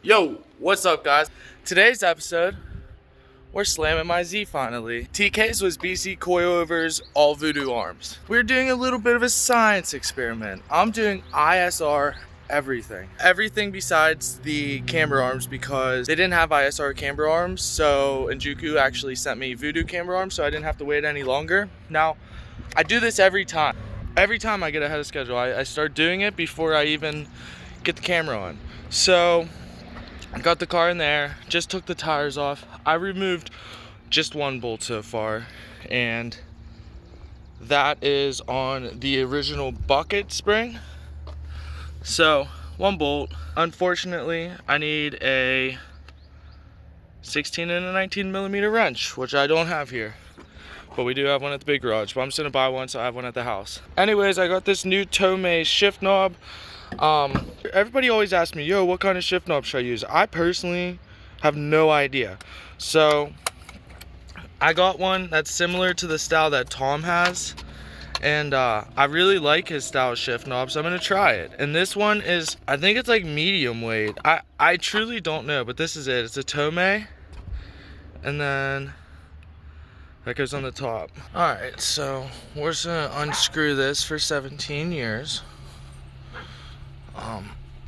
Yo, what's up guys? Today's episode, we're slamming my Z finally. TK's was BC Coilovers all voodoo arms. We're doing a little bit of a science experiment. I'm doing ISR everything. Everything besides the camber arms because they didn't have ISR camber arms, so Njuku actually sent me voodoo camber arms so I didn't have to wait any longer. Now, I do this every time. Every time I get ahead of schedule, I start doing it before I even get the camera on. So, I got the car in there, just took the tires off. I removed just one bolt so far, and that is on the original bucket spring. So, one bolt. Unfortunately, I need a 16 and a 19 millimeter wrench, which I don't have here. But we do have one at the big garage, but I'm just gonna buy one so I have one at the house. Anyways, I got this new Tomei shift knob. Everybody always asks me, yo, what kind of shift knob should I use? I personally have no idea. So I got one that's similar to the style that Tom has, and I really like his style of shift knob, so I'm gonna try it. And this one is, I think it's like medium weight. I truly don't know, but this is it. It's a Tomei, and then that goes on the top. All right, so we're just gonna unscrew this for 17 years.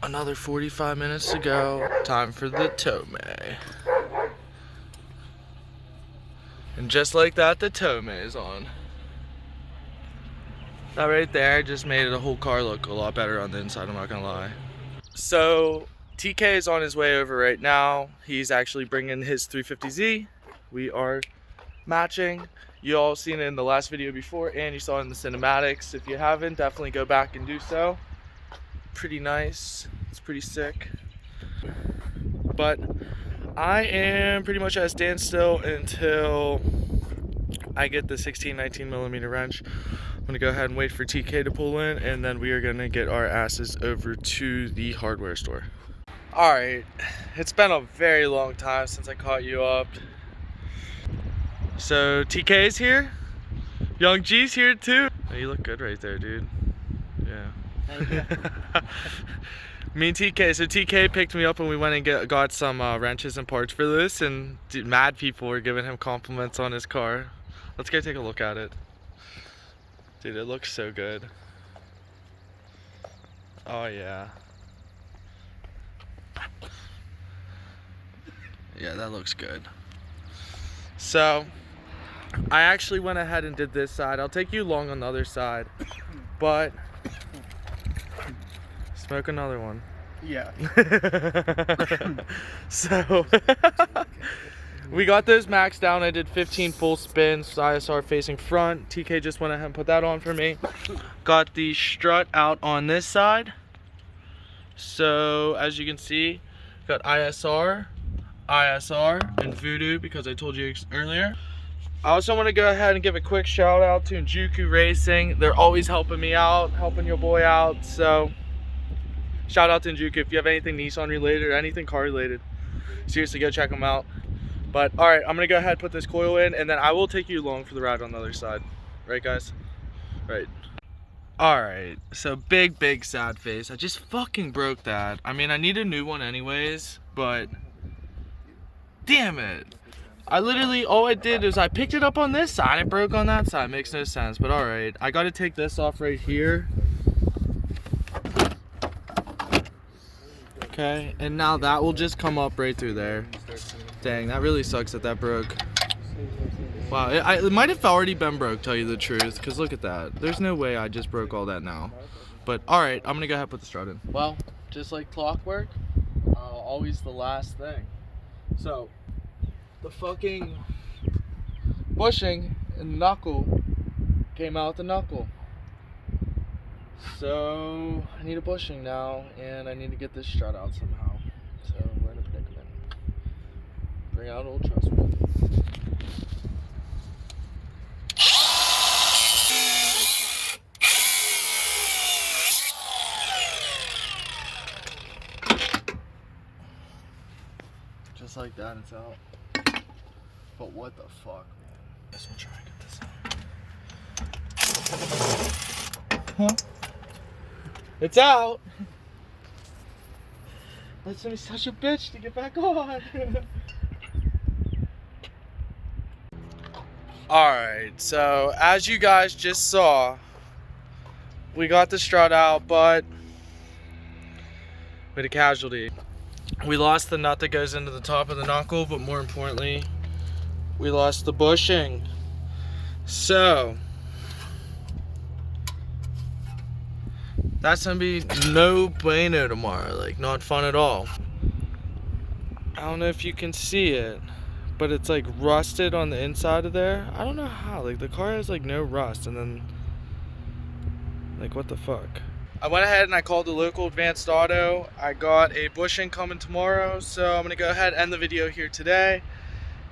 Another 45 minutes to go. Time for the Tomei. And just like that, the Tomei is on. That right there just made the whole car look a lot better on the inside, I'm not gonna lie. So, TK is on his way over right now. He's actually bringing his 350Z. We are matching. You all seen it in the last video before, and you saw it in the cinematics. If you haven't, definitely go back and do so. Pretty nice, it's pretty sick. But I am pretty much at a standstill until I get the 16-19 millimeter wrench. I'm gonna go ahead and wait for TK to pull in, and then we are gonna get our asses over to the hardware store. All right, it's been a very long time since I caught you up. So TK's here, Young G's here too. Oh, you look good right there, dude. Yeah. Me and TK, so TK picked me up and we went and got some wrenches and parts for this, and dude, mad people were giving him compliments on his car. Let's go take a look at it. Dude, it looks so good. Oh yeah. Yeah, that looks good. So, I actually went ahead and did this side. I'll take you along on the other side, but smoke another one. Yeah. So we got those maxed down. I did 15 full spins, ISR facing front. TK just went ahead and put that on for me. Got the strut out on this side. So as you can see, got ISR, and voodoo because I told you earlier. I also want to go ahead and give a quick shout out to Njuku Racing. They're always helping me out, helping your boy out. So shout out to Njuku. If you have anything Nissan related or anything car related, seriously go check them out. But all right, I'm gonna go ahead and put this coil in, and then I will take you along for the ride on the other side. Right guys? Right. All right, so big sad face. I just fucking broke that. I mean, I need a new one anyways, but damn it. I literally, all I did is I picked it up on this side, it broke on that side. Makes no sense, but all right. I gotta take this off right here. Okay, and now that will just come up right through there. Dang, that really sucks that broke. Wow, it might have already been broke, tell you the truth, because look at that. There's no way I just broke all that now. But alright, I'm gonna go ahead and put the strut in. Well, just like clockwork, always the last thing. So, the fucking bushing and knuckle came out the knuckle. So I need a bushing now, and I need to get this strut out somehow. So we're in a predicament. Bring out old Trustman. Just like that, it's out. But what the fuck, man? Guess we'll try and get this out. Huh? It's out. That's gonna be such a bitch to get back on. Alright, so as you guys just saw, we got the strut out, but we had a casualty. We lost the nut that goes into the top of the knuckle, but more importantly, we lost the bushing. So that's gonna be no bueno tomorrow, like not fun at all. I don't know if you can see it, but it's like rusted on the inside of there. I don't know how, like the car has like no rust, and then like what the fuck. I went ahead and I called the local Advanced Auto. I got a bushing coming tomorrow, so I'm gonna go ahead and end the video here today.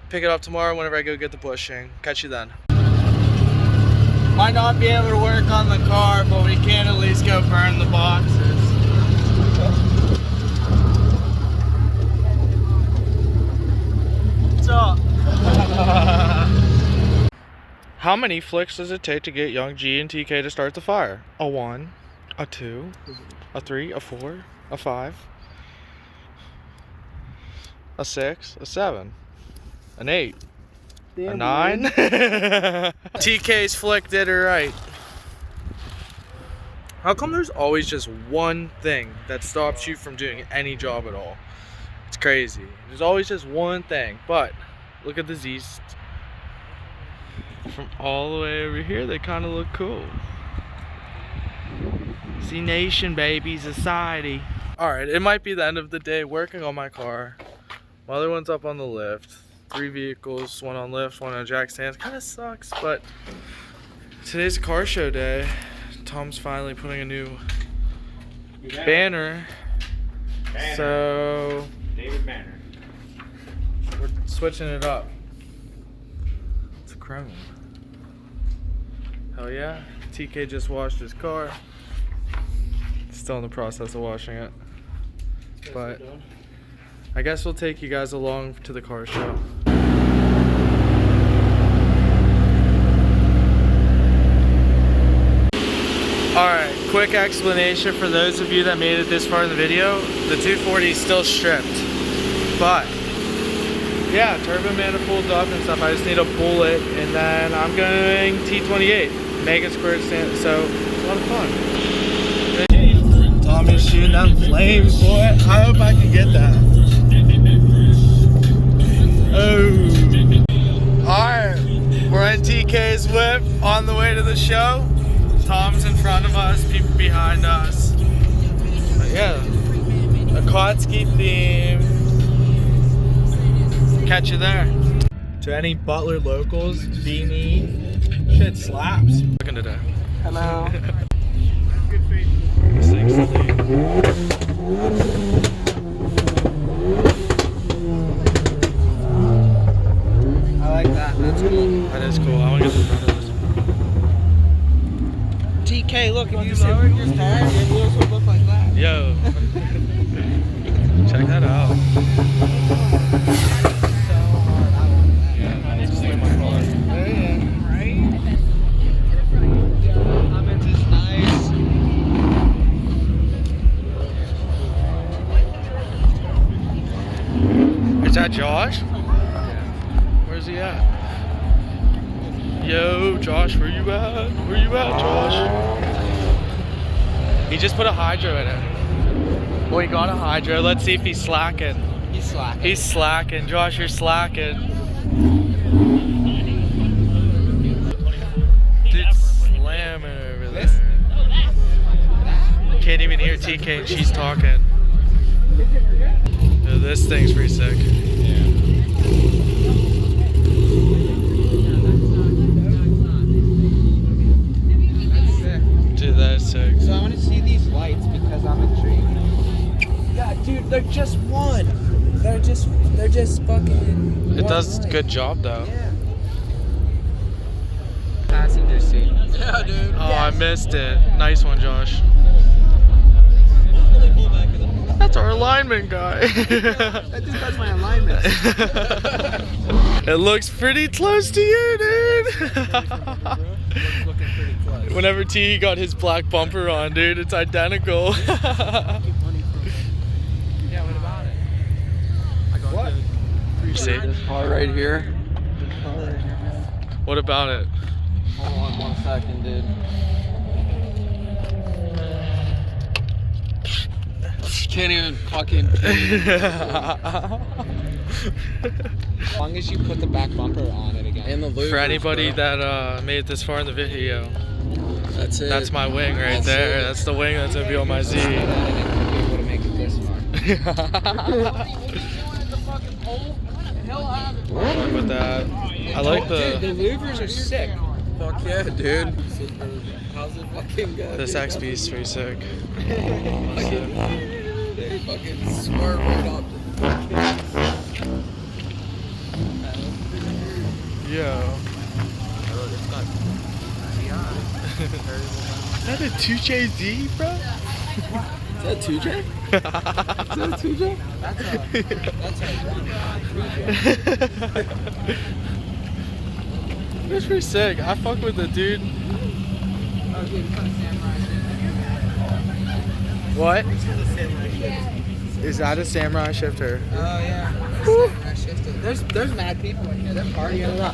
Pick it up tomorrow whenever I go get the bushing. Catch you then. Might not be able to work on the car, but we can at least go burn the boxes. What's up? How many flicks does it take to get young G and TK to start the fire? A 1, a 2, a 3, a 4, a 5, a 6, a 7, an 8. Damn, a 9. TK's flick did it right. How come there's always just one thing that stops you from doing any job at all? It's crazy. There's always just one thing. But look at the Z's. From all the way over here, they kind of look cool. Z Nation, baby, society. Alright, it might be the end of the day working on my car. My other one's up on the lift. 3 vehicles, 1 on lift, 1 on jack stands. Kind of sucks, but today's car show day. Tom's finally putting a new banner. So David Banner. We're switching it up. It's chrome. Hell yeah. TK just washed his car. Still in the process of washing it. But I guess we'll take you guys along to the car show. Alright, quick explanation for those of you that made it this far in the video. The 240 is still stripped. But, yeah, turbo manifold's up and stuff. I just need a bullet, and then I'm going T28. Mega squared stand, so it's a lot of fun. Tommy's shooting down flames, boy. I hope I can get that. Oh. Alright, we're in TK's whip on the way to the show. Tom's in front of us, people behind us. But yeah, a Kotsky theme. Catch you there. To any Butler locals, beanie, shit slaps. Looking today. Hello. I like that. That's cool. That is cool. I want to get the front of this. TK, look, if you lowered your tires, your wheels would look like that. Yo. Check that out. Yeah, just like my car. Yeah. Right? I'm into this nice. Is that Josh? Where's he at? Yo, Josh, where you at? Where you at, Josh? He just put a hydro in it. Well, he got a hydro. Let's see if he's slacking. He's slacking. He's slacking. Josh, you're slacking. Dude, slamming over there. Can't even hear TK and she's talking. Dude, this thing's pretty sick. Dude, that is sick. So I want to see these lights because I'm intrigued. Yeah, dude, they're just one. They're just fucking. It does a good job though. Yeah. Passenger seat. Yeah, dude. Oh, I missed it. Nice one, Josh. That's our alignment guy. That just does my alignment. It looks pretty close to you, dude. Looking pretty close. Whenever T got his black bumper on, dude, it's identical. Yeah, what about see. This car right here. What about it? Hold on 1 second, dude. Can't even fucking. As long as you put the back bumper on it again. And the louvers, For anybody bro. that made it this far in the video, That's it. that's my wing right there. That's the wing that's gonna be on my Z. I didn't be able to make it this far. Fuck with that. I like Dude, the the louvers are sick. Fuck yeah, dude. How's it fucking go? this XB is pretty sick. They fucking swerve right off. Yo. Is that a 2JZ, bro? Is that 2J? Is that a 2J? That's That's pretty sick. I fuck with it, dude. What? Is that a samurai shifter? Oh yeah. Samurai shifter. There's mad people in here. They're partying a lot.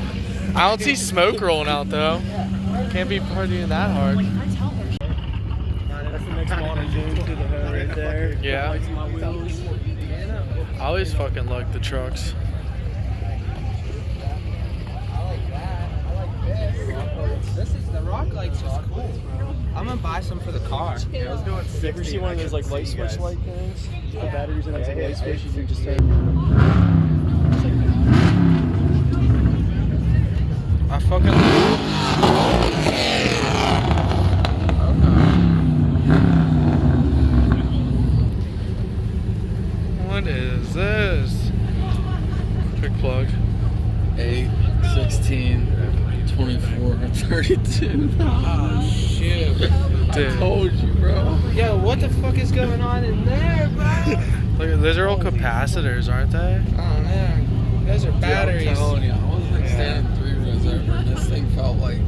I don't see smoke rolling out though. Can't be partying that hard. That's the next model, dude. To the hood right there. Yeah. Lights my wheels. I always fucking like the trucks. I like that. I like this. The rock light's just cool, bro. I'm gonna buy some for the car. Yeah, I was doing 60. You ever see one of those like light switch light things? You put batteries in it, it's like a light switch, you can just turn. I fucking What is this? Quick plug. 8, 16, 24, 32. Oh shit. Dude. Told you, bro. Yo, what the fuck is going on in there, bro? Look, those are all capacitors, aren't they? Oh man. Those are batteries. I'm telling you, I was like standing 3 rows over, and this thing felt like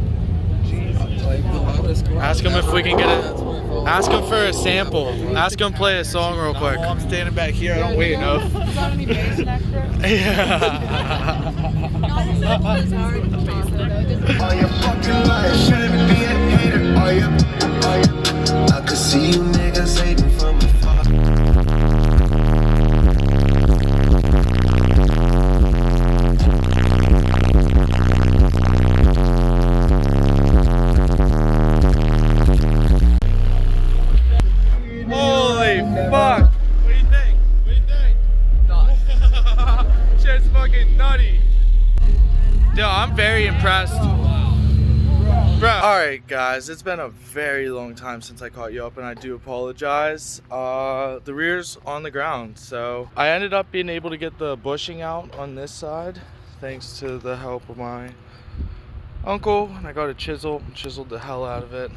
the loudest. Ask him if we can get That's it. what it felt Ask like. him for a sample. Ask him play a song real quick. I'm standing back here, I don't weigh enough. Got any bass extra? Yeah. All your fucking life shouldn't be a hater. All you, I could see you niggas hating from afar. Holy fuck! What do you think? What do you think? Shit's fucking nutty. Yo, I'm very impressed. Bro. Alright guys, it's been a very long time since I caught you up and I do apologize. The rear's on the ground, so I ended up being able to get the bushing out on this side thanks to the help of my uncle, and I got a chiseled the hell out of it.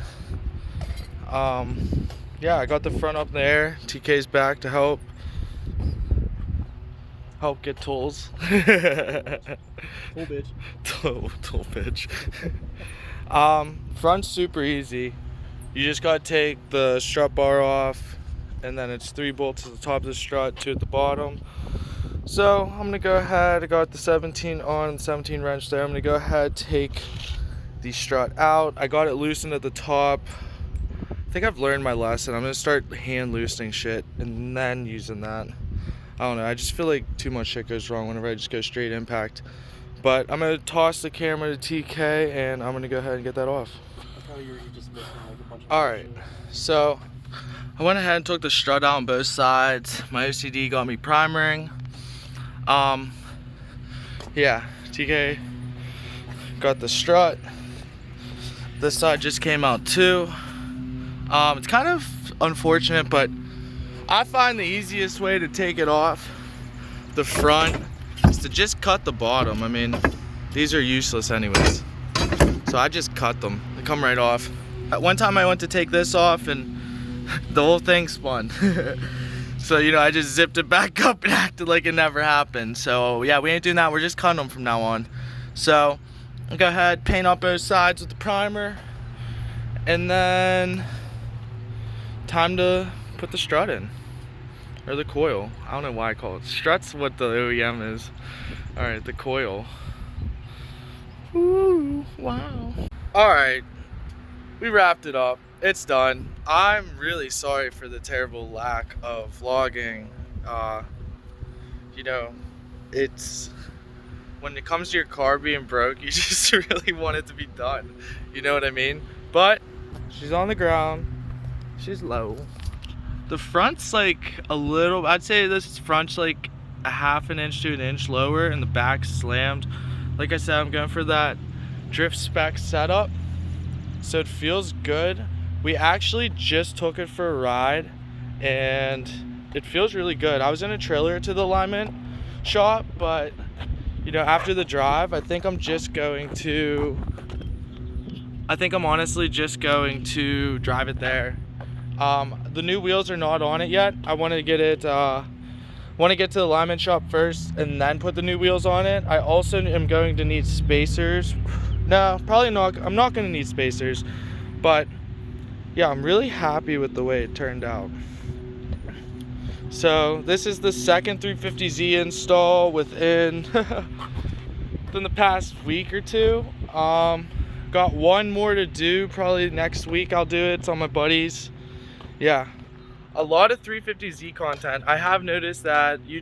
Yeah, I got the front up in the air. TK's back to help get tools. Cool bitch. Tool bitch. Front's super easy. You just gotta take the strut bar off, and then it's 3 bolts at the top of the strut, 2 at the bottom. So I'm gonna go ahead. I got the 17 on, 17 wrench there. I'm gonna go ahead, take the strut out. I got it loosened at the top. I think I've learned my lesson. I'm gonna start hand loosening shit and then using that. I don't know, I just feel like too much shit goes wrong whenever I just go straight impact. But I'm gonna toss the camera to TK and I'm gonna go ahead and get that off. Alright, so I went ahead and took the strut out on both sides. My OCD got me primering. Yeah, TK got the strut. This side just came out too. It's kind of unfortunate, but I find the easiest way to take it off the front is to just cut the bottom. I mean, these are useless anyways. So I just cut them. They come right off. At one time I went to take this off and the whole thing spun. So, you know, I just zipped it back up and acted like it never happened. So yeah, we ain't doing that. We're just cutting them from now on. So I'll go ahead, paint up both sides with the primer, and then time to put the strut in. Or the coil. I don't know why I call it. Strut's what the OEM is. Alright, the coil. Ooh, wow. Alright, we wrapped it up. It's done. I'm really sorry for the terrible lack of vlogging. You know, it's when it comes to your car being broke, you just really want it to be done. You know what I mean? But she's on the ground. She's low. The front's like a little, I'd say this front's like a half an inch to an inch lower, and the back's slammed. Like I said, I'm going for that drift spec setup, so it feels good. We actually just took it for a ride and it feels really good. I was in a trailer to the alignment shop, but you know, after the drive, I think I'm honestly just going to drive it there. The new wheels are not on it yet. I want to get it, to the alignment shop first and then put the new wheels on it. I also am going to need spacers. No, probably not. I'm not going to need spacers, but yeah, I'm really happy with the way it turned out. So this is the second 350Z install within the past week or two. Got one more to do, probably next week I'll do it. It's on my buddies. Yeah, a lot of 350Z content. I have noticed that you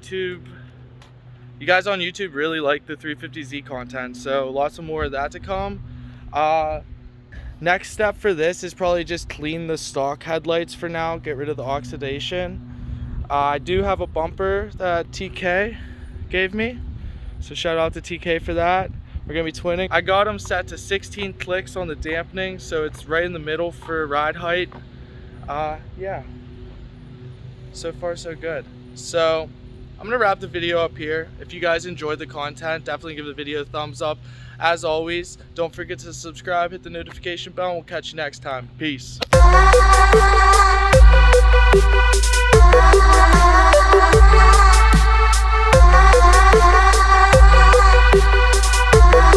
guys on YouTube really like the 350Z content, so lots of more of that to come. Next step for this is probably just clean the stock headlights for now, get rid of the oxidation. I do have a bumper that TK gave me, so shout out to TK for that. We're gonna be twinning. I got them set to 16 clicks on the dampening, so it's right in the middle for ride height. Yeah, so far so good. So I'm gonna wrap the video up here. If you guys enjoyed the content, definitely give the video a thumbs up. As always, don't forget to subscribe, hit the notification bell, and we'll catch you next time. Peace.